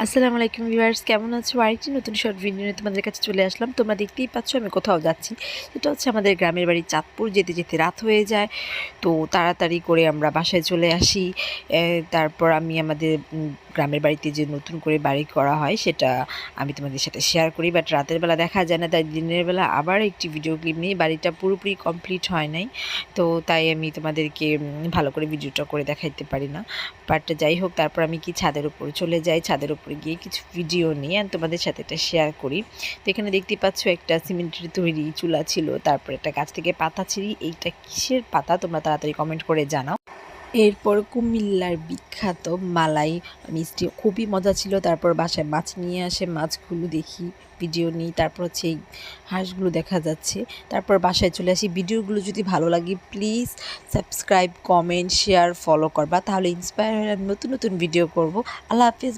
আসসালামু আলাইকুম ভিউয়ার্স, কেমন আছো? আরেকটি নতুন শর্ট ভিডিও নিয়ে তোমাদের কাছে চলে আসলাম। তোমরা দেখতেই পাচ্ছ আমি কোথাও যাচ্ছি। এটা হচ্ছে আমাদের গ্রামের বাড়ি চাঁদপুর। যেতে যেতে রাত হয়ে যায়, তো তাড়াতাড়ি করে আমরা বাসায় চলে আসি। তারপর আমি আমাদের গ্রামের বাড়িতে যে নতুন করে বাড়ি করা হয় সেটা আমি তোমাদের সাথে শেয়ার করি, বাট রাতের বেলা দেখা যায় না, তাই দিনের বেলা আবার একটি ভিডিও ক্লিপ নিয়ে বাড়িটা পুরোপুরি কমপ্লিট হয় নাই, তো তাই আমি তোমাদেরকে ভালো করে ভিডিওটা করে দেখাইতে পারি না। বাট যাই হোক, তারপর আমি ছাদের উপরে চলে যাই, ছাদের উপরে গিয়ে কিছু ভিডিও নিয়ে আমি তোমাদের সাথে এটা শেয়ার করি। তো এখানে দেখতেই পাচ্ছ একটা সিমেন্টের তৈরি চুলা ছিল, তারপর একটা গাছ থেকে পাতা ছিঁড়ি। এইটা কিসের পাতা তোমরা তাড়াতাড়ি কমেন্ট করে জানাও। এরপর কুমিল্লার বিখ্যাত মালাই মিষ্টি খুবই মজা ছিল। তারপর বাসায় মাছ নিয়ে আসে, মাছগুলো দেখি, ভিডিও নিই। তারপর হচ্ছে এই হাঁসগুলো দেখা যাচ্ছে। তারপর বাসায় চলে আসি। ভিডিওগুলো যদি ভালো লাগে please subscribe, comment, share, follow করবা, তাহলে ইন্সপায়ার হয়ে আমি নতুন নতুন ভিডিও করব। আল্লাহ হাফিজ।